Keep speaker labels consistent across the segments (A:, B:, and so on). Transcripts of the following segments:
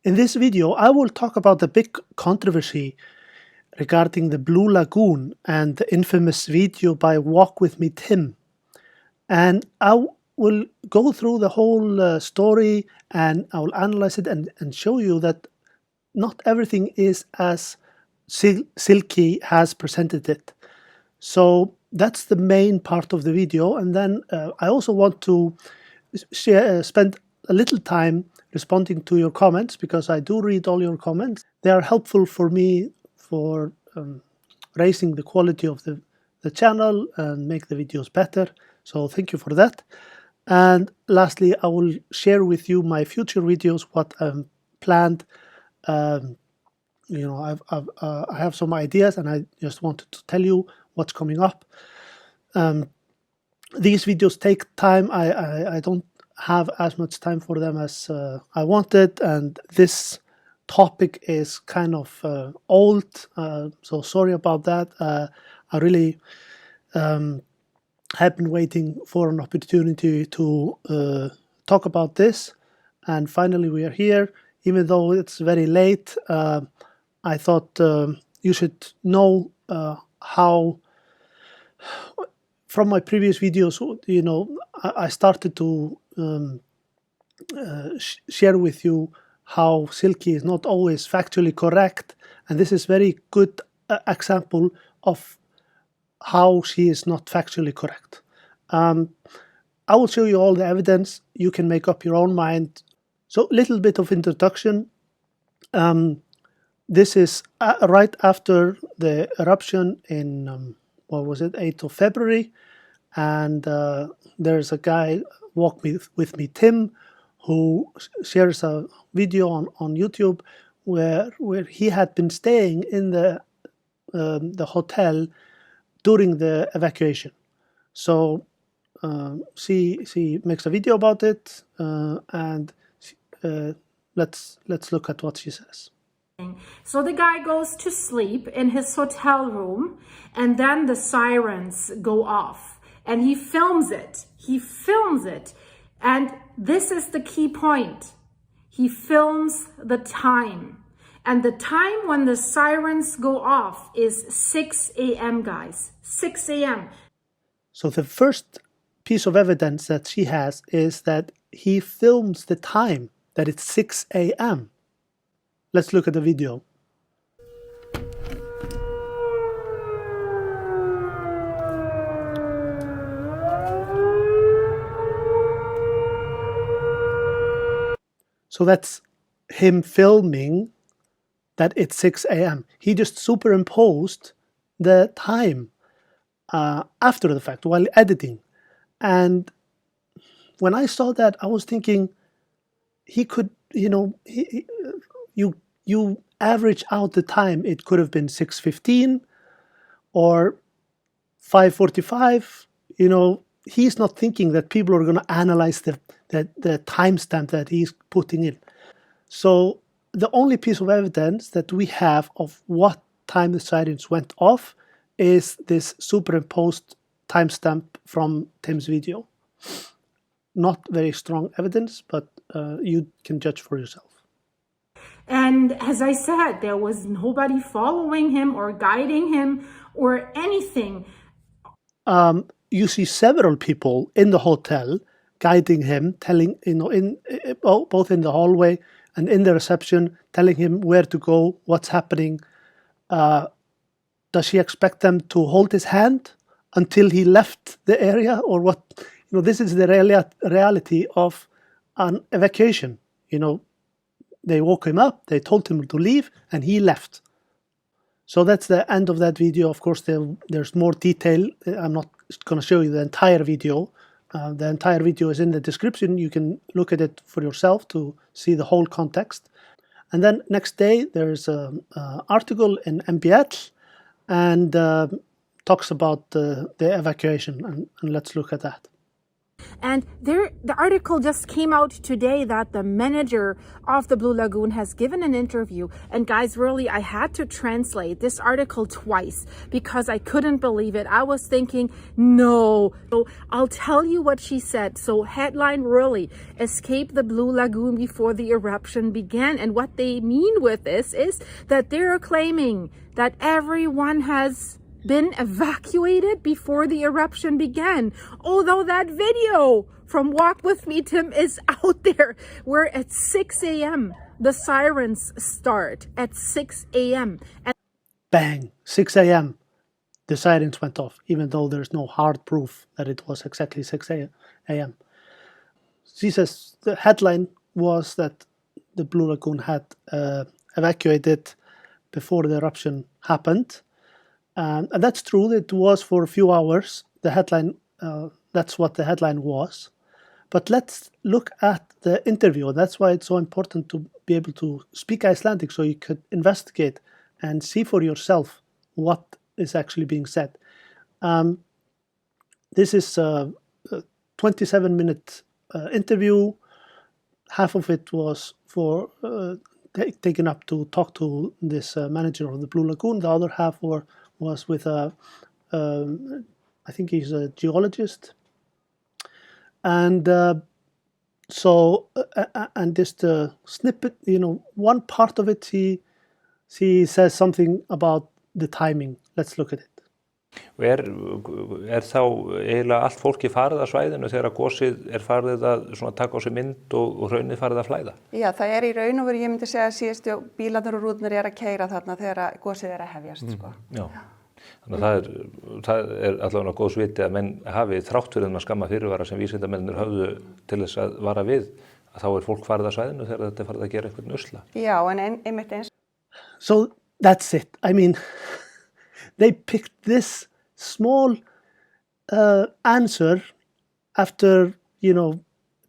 A: In this video, I will talk about the big controversy regarding the Blue Lagoon and the infamous video by Walk With Me Tim. And I will go through the whole story, and I will analyze it and show you that not everything is as Silki has presented it. So that's the main part of the video. And then I also want to spend a little time responding to your comments, because I do read all your comments. They are helpful for me for raising the quality of the channel and make the videos better. So thank you for that. And lastly, I will share with you my future videos, what I've planned. I have some ideas, and I just wanted to tell you what's coming up. These videos take time. I don't have as much time for them as I wanted, and this topic is kind of old, so sorry about that. I really have been waiting for an opportunity to talk about this, and finally we are here. Even though it's very late, I thought you should know how, from my previous videos, I started to share with you how Silki is not always factually correct, and this is very good example of how she is not factually correct. I will show you all the evidence. You can make up your own mind. So a little bit of introduction. This is right after the eruption in, 8th of February. And there's a guy, Walk With Me Tim, who shares a video on YouTube where he had been staying in the hotel during the evacuation. So she makes a video about it, and let's look at what she says.
B: So the guy goes to sleep in his hotel room, and then the sirens go off, and he films it. And this is the key point. He films the time, and the time when the sirens go off is 6 a.m. guys, 6 a.m.
A: So the first piece of evidence that she has is that he films the time, that it's 6 a.m. Let's look at the video. So that's him filming that it's 6 a.m. He just superimposed the time after the fact while editing. And when I saw that, I was thinking, he could, you average out the time. It could have been 6:15 or 5:45. He's not thinking that people are going to analyze the timestamp that he's putting in. So the only piece of evidence that we have of what time the sirens went off is this superimposed timestamp from Tim's video. Not very strong evidence, but you can judge for yourself.
B: And as I said, there was nobody following him or guiding him or anything.
A: You see several people in the hotel guiding him, telling, both in the hallway and in the reception, telling him where to go, what's happening. Does she expect them to hold his hand until he left the area, or what? This is the reality of an evacuation. They woke him up, they told him to leave, and he left. So that's the end of that video. Of course, there's more detail. I'm not going to show you the entire video. The entire video is in the description. You can look at it for yourself to see the whole context. And then next day, there's an article in MBL, and talks about the evacuation, and let's look at that.
B: And the article just came out today that the manager of the Blue Lagoon has given an interview. And guys, really, I had to translate this article twice because I couldn't believe it. I was thinking, no. So I'll tell you what she said. So headline, really, escape the Blue Lagoon before the eruption began. And what they mean with this is that they're claiming that everyone has been evacuated before the eruption began. Although that video from Walk With Me, Tim, is out there where at 6 a.m. the sirens start at 6 a.m. And
A: Bang, 6 a.m. the sirens went off, even though there's no hard proof that it was exactly 6 a.m. She says the headline was that the Blue Lagoon had evacuated before the eruption happened. And that's true. It was for a few hours. The headline, that's what the headline was. But let's look at the interview. That's why it's so important to be able to speak Icelandic so you could investigate and see for yourself what is actually being said. This is a 27-minute interview. Half of it was for taken up to talk to this manager of the Blue Lagoon. The other half was with I think he's a geologist, and and this snippet, one part of it, he says something about the timing. Let's look at it.
C: Og þá eiginlega allt fólki farið að svæðinu þegar gosið farið að svona taka á sig mynd og hraunið farið að flæða?
D: Já, það í raun og veru, ég myndi segja að síðustu bílarnir og rúturnar að keyra þarna þegar gosið að hefjast, sko.
C: Já. Þannig að það allavega góðs viti að menn hafi þrátt fyrir þennan skamma fyrirvara sem vísindamennir höfðu til þess að vara við, að þá fólk farið að svæðinu þegar þetta farið að gera einhvern usla.
D: Já, en einmitt eins.
A: So that's it. I mean, they picked this small answer after,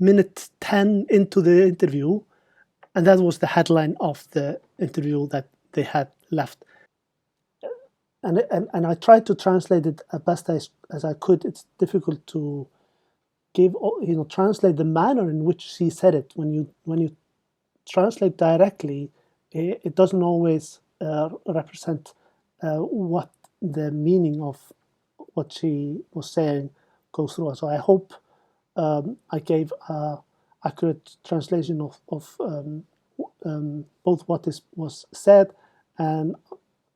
A: minute 10 into the interview, and that was the headline of the interview that they had left. And I tried to translate it as best as I could. It's difficult to translate the manner in which she said it. When you translate directly, it doesn't always represent what the meaning of what she was saying goes through. So I hope I gave an accurate translation of both what was said and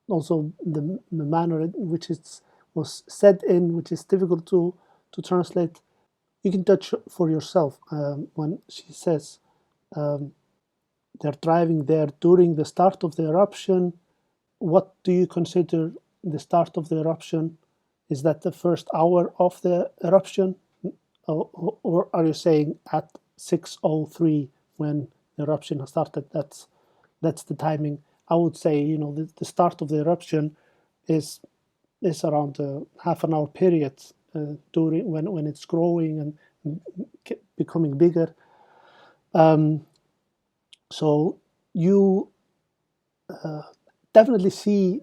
A: also the manner in which it was said in, which is difficult to translate. You can judge for yourself when she says they're driving there during the start of the eruption. What do you consider the start of the eruption? Is that the first hour of the eruption? Or are you saying at 6:03 when the eruption has started? That's the timing. I would say, the start of the eruption is around a half an hour period during when it's growing and becoming bigger. So you definitely see.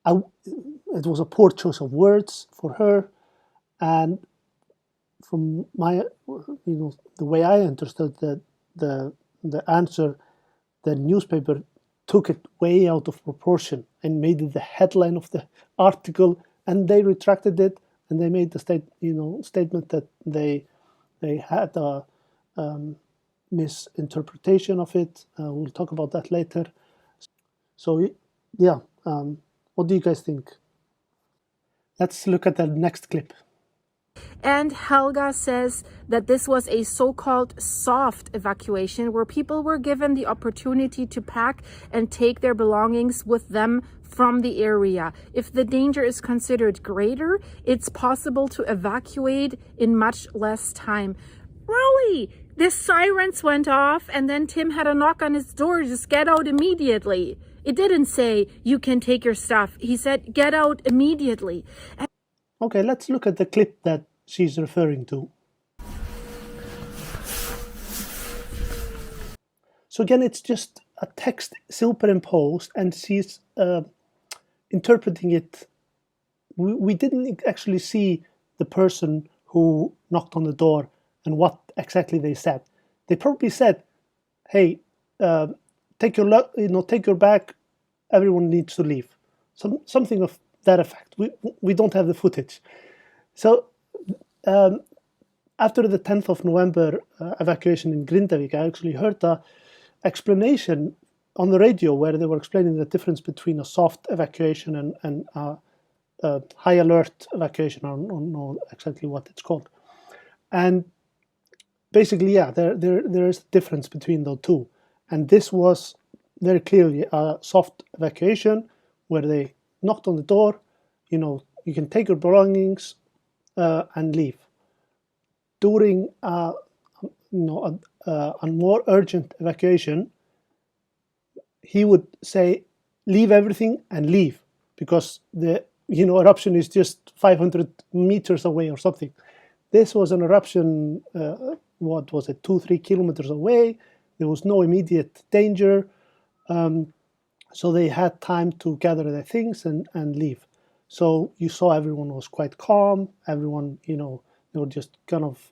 A: It was a poor choice of words for her, and from my, the way I understood the answer, the newspaper took it way out of proportion and made it the headline of the article, and they retracted it and they made the statement that they had a misinterpretation of it. We'll talk about that later. So yeah, what do you guys think? Let's look at the next clip.
B: And Helga says that this was a so-called soft evacuation where people were given the opportunity to pack and take their belongings with them from the area. If the danger is considered greater, it's possible to evacuate in much less time. Really? The sirens went off and then Tim had a knock on his door, just get out immediately. It didn't say you can take your stuff. He said get out immediately.
A: Okay, let's look at the clip that she's referring to. So again, it's just a text superimposed and she's interpreting it. We didn't actually see the person who knocked on the door and what exactly they said. They probably said, "Hey, take your bag. Everyone needs to leave." Something of that effect. We don't have the footage. So after the 10th of November evacuation in Grindavik, I actually heard an explanation on the radio where they were explaining the difference between a soft evacuation and a high alert evacuation. I don't know exactly what it's called. And basically, yeah, there is a difference between the two. And this was very clearly a soft evacuation where they knocked on the door, you can take your belongings and leave. During a more urgent evacuation, he would say, leave everything and leave, because the eruption is just 500 meters away or something. This was an eruption, 2-3 kilometers away. There was no immediate danger. So they had time to gather their things and leave. So you saw everyone was quite calm. Everyone, they were just kind of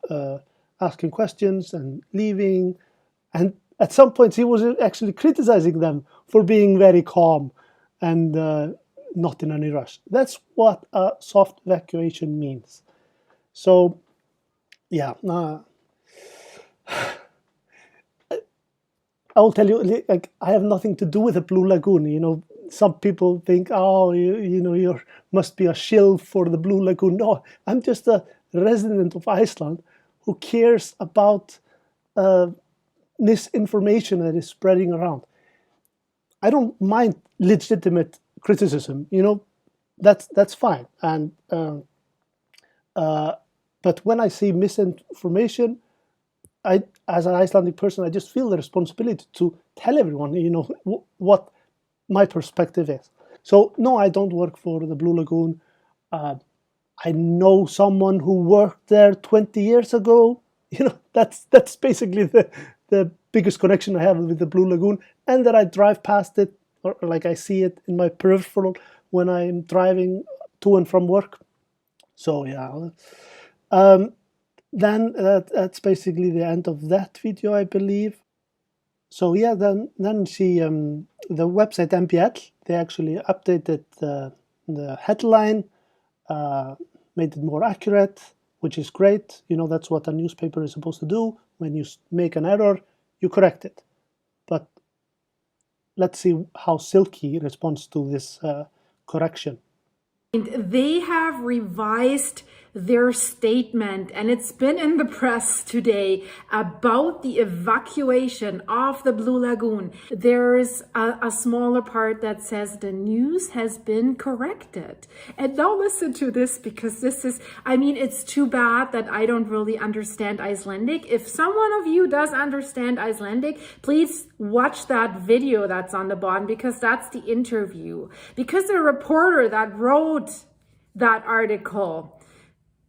A: asking questions and leaving. And at some points, he was actually criticizing them for being very calm and not in any rush. That's what a soft evacuation means. So, yeah. I will tell you, I have nothing to do with the Blue Lagoon. Some people think, oh, you must be a shill for the Blue Lagoon. No, I'm just a resident of Iceland who cares about misinformation that is spreading around. I don't mind legitimate criticism. That's fine. And but when I see misinformation, as an Icelandic person, I just feel the responsibility to tell everyone, what my perspective is. So no, I don't work for the Blue Lagoon. I know someone who worked there 20 years ago. That's basically the biggest connection I have with the Blue Lagoon, and that I drive past it, or like I see it in my peripheral when I'm driving to and from work. So yeah. Then that's basically the end of that video, I believe. So yeah, then she the website MPL, they actually updated the headline, made it more accurate, which is great. That's what a newspaper is supposed to do. When you make an error, you correct it. But let's see how Silki responds to this correction.
B: They have revised their statement, and it's been in the press today about the evacuation of the Blue Lagoon. There's a smaller part that says the news has been corrected. And now listen to this, because it's too bad that I don't really understand Icelandic. If someone of you does understand Icelandic, please watch that video that's on the bottom, because that's the interview. Because the reporter that wrote that article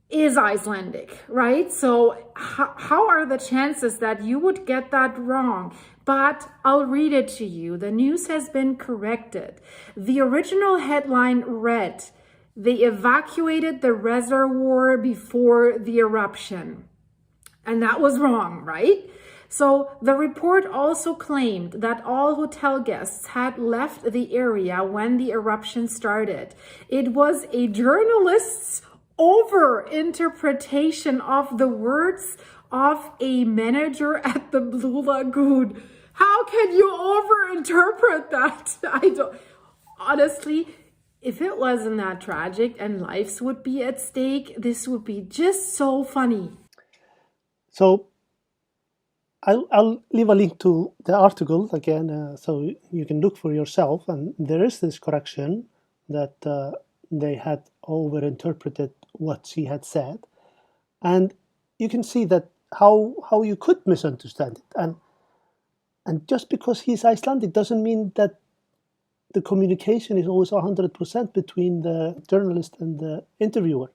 B: is Icelandic, right? So how are the chances that you would get that wrong? But I'll read it to you. The news has been corrected. The original headline read, "They evacuated the reservoir before the eruption." And that was wrong, right? So the report also claimed that all hotel guests had left the area when the eruption started. It was a journalist's over-interpretation of the words of a manager at the Blue Lagoon. How can you over-interpret that? Honestly, if it wasn't that tragic and lives would be at stake, this would be just so funny.
A: So I'll leave a link to the article again, so you can look for yourself. And there is this correction that they had overinterpreted what she had said, and you can see that how you could misunderstand it. And just because he's Icelandic doesn't mean that the communication is always 100% between the journalist and the interviewer.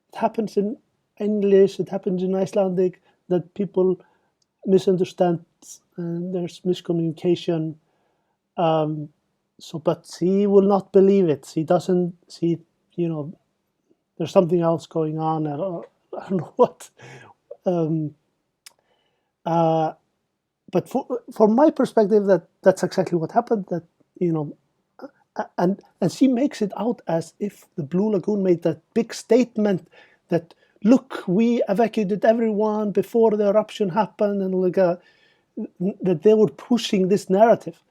A: It happens in English, it happens in Icelandic, that people misunderstand and there's miscommunication. But she will not believe it. She doesn't. there's something else going on, or I don't know what. But from my perspective, that's exactly what happened. That and she makes it out as if the Blue Lagoon made that big statement that, look, we evacuated everyone before the eruption happened, and that they were pushing this narrative,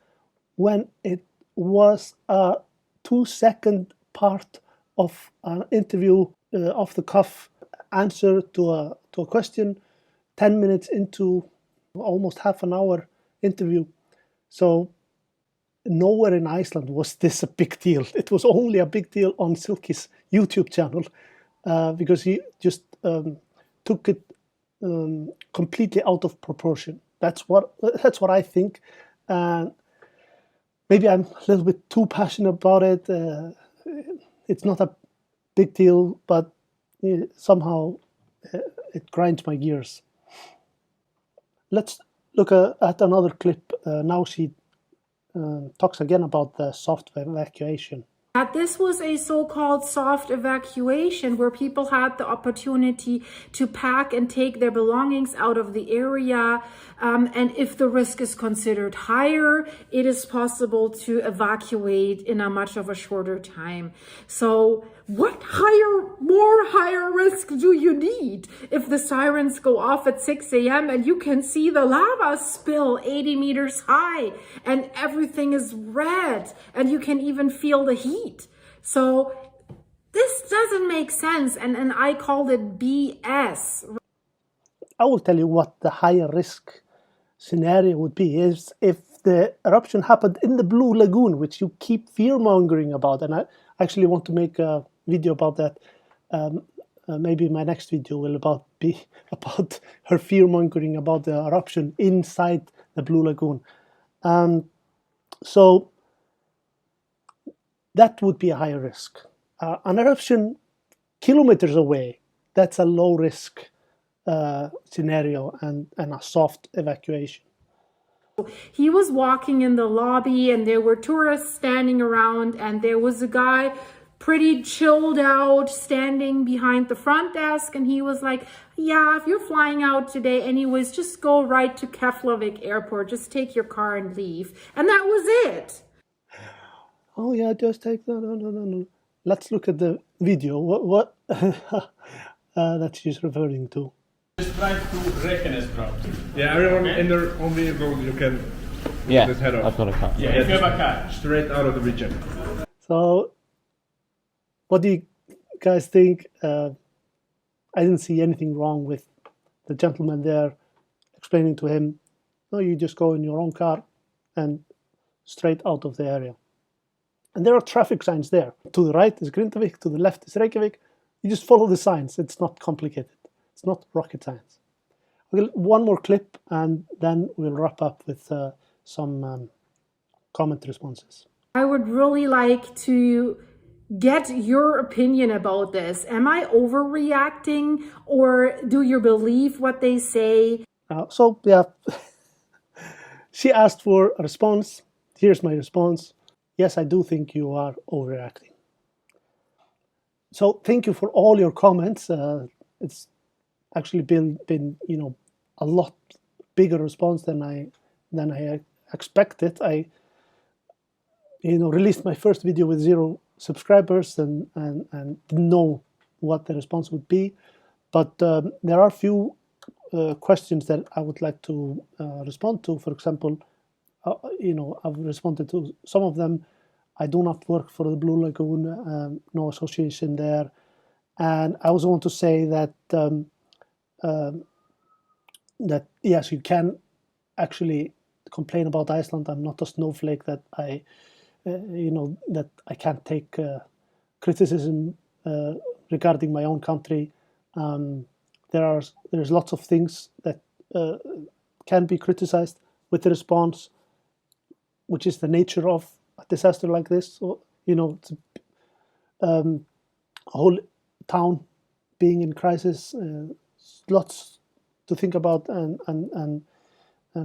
A: when it was a 2-second part of an interview, off the cuff answer to a question, 10 minutes into almost half an hour interview. So nowhere in Iceland was this a big deal. It was only a big deal on Silki's YouTube channel, because he just took it completely out of proportion. That's what I think. Maybe I'm a little bit too passionate about it. It's not a big deal, but somehow it grinds my gears. Let's look at another clip. Now she talks again about the soft evacuation.
B: That this was a so-called soft evacuation where people had the opportunity to pack and take their belongings out of the area. And if the risk is considered higher, it is possible to evacuate in a much of a shorter time. So what more higher risk do you need if the sirens go off at 6 a.m. and you can see the lava spill 80 meters high and everything is red and you can even feel the heat? So this doesn't make sense, and I called it BS.
A: I will tell you what the higher risk scenario would be is if the eruption happened in the Blue Lagoon, which you keep fear-mongering about, and I actually want to make a video about that. Maybe my next video will be about her fear-mongering about the eruption inside the Blue Lagoon. So that would be a higher risk. An eruption kilometers away, that's a low-risk scenario and a soft evacuation.
B: He was walking in the lobby and there were tourists standing around, and there was a guy pretty chilled out standing behind the front desk, and he was like, yeah, if you're flying out today anyways, just go right to Keflavik airport, just take your car and leave. And that was it.
A: Oh yeah, just take no. Let's look at the video. What that she's referring to.
E: Just drive to Rekenesbrow. Yeah, everyone in their own vehicle, you can just head off.
F: I've got a car.
E: Yeah, if you have a car, straight out of the region.
A: So, what do you guys think? I didn't see anything wrong with the gentleman there explaining to him, no, you just go in your own car and straight out of the area. And there are traffic signs there. To the right is Grindavik, to the left is Reykjavik. You just follow the signs. It's not complicated. It's not rocket science. Okay, one more clip, and then we'll wrap up with some comment responses.
B: I would really like to get your opinion about this. Am I overreacting, or do you believe what they say?
A: So, yeah, she asked for a response. Here's my response. Yes, I do think you are overreacting. So thank you for all your comments. It's actually been a lot bigger response than I expected. I released my first video with 0 subscribers and didn't know what the response would be, but there are a few questions that I would like to respond to. For example, I've responded to some of them. I do not work for the Blue Lagoon, no association there, and I also want to say that that yes, you can actually complain about Iceland. I'm not a snowflake that I can't take criticism regarding my own country. There's lots of things that can be criticized with the response, which is the nature of a disaster like this. So, it's a whole town being in crisis, lots to think about, and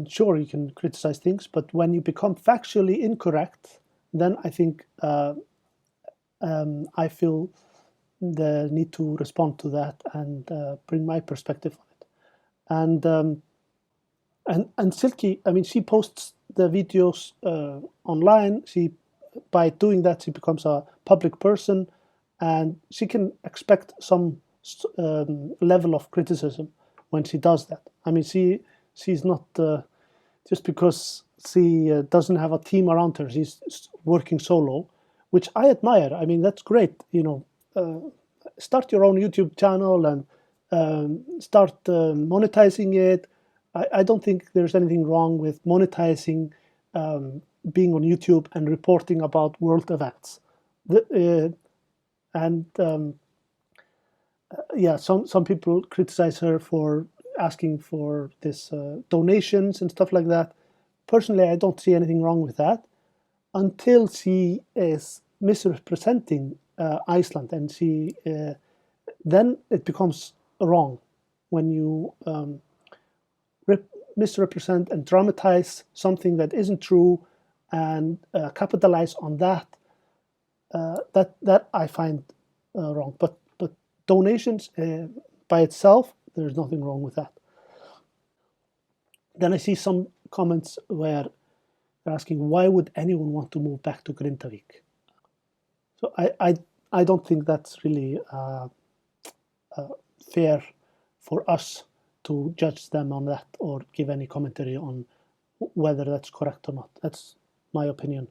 A: sure, you can criticize things, but when you become factually incorrect, then I think I feel the need to respond to that and bring my perspective on it. And Silki, I mean, she posts the videos online. By doing that, she becomes a public person, and she can expect some level of criticism when she does that. I mean, she's not just because she doesn't have a team around her. She's working solo, which I admire. I mean, that's great. Start your own YouTube channel and start monetizing it. I don't think there's anything wrong with monetizing being on YouTube and reporting about world events. Some people criticize her for asking for this donations and stuff like that. Personally, I don't see anything wrong with that until she is misrepresenting Iceland, and then it becomes wrong when you misrepresent and dramatize something that isn't true and capitalize on that. That I find wrong. But donations by itself, there's nothing wrong with that. Then I see some comments where they're asking, why would anyone want to move back to Grindavik? So I don't think that's really fair for us to judge them on that or give any commentary on whether that's correct or not. That's my opinion.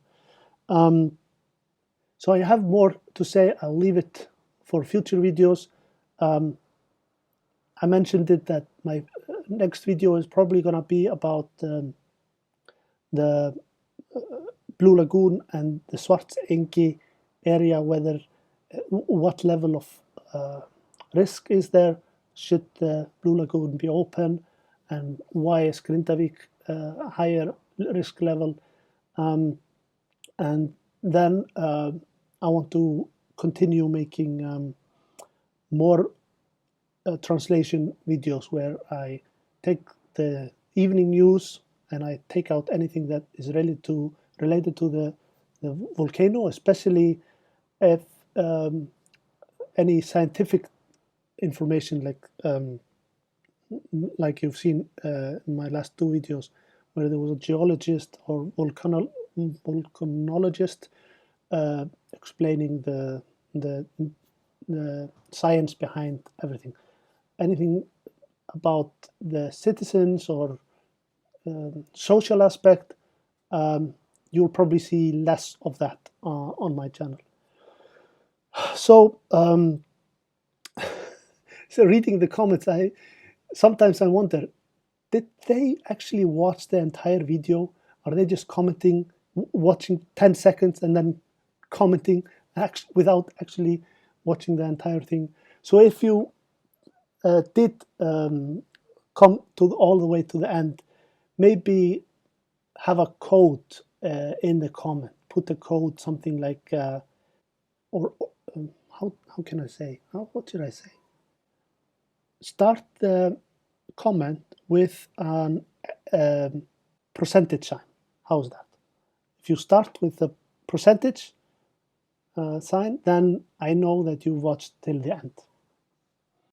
A: So I have more to say. I'll leave it for future videos. I mentioned it that my next video is probably going to be about the Blue Lagoon and the Svartsengi area, what level of risk is there, should the Blue Lagoon be open, and why is Grindavik a higher risk level. And then I want to continue making more translation videos where I take the evening news and I take out anything that is related to the volcano, especially if any scientific information like you've seen in my last two videos, where there was a geologist or volcanologist explaining the science behind everything. Anything about the citizens or social aspect, you'll probably see less of that on my channel. So, so reading the comments, sometimes I wonder, did they actually watch the entire video? Are they just commenting, watching 10 seconds and then commenting without actually watching the entire thing? So if you did come all the way to the end, maybe have a code in the comment. Put a code, something like, how can I say? What should I say? Start the comment with an percentage sign. How's that? If you start with the percentage sign, then I know that you watched till the end.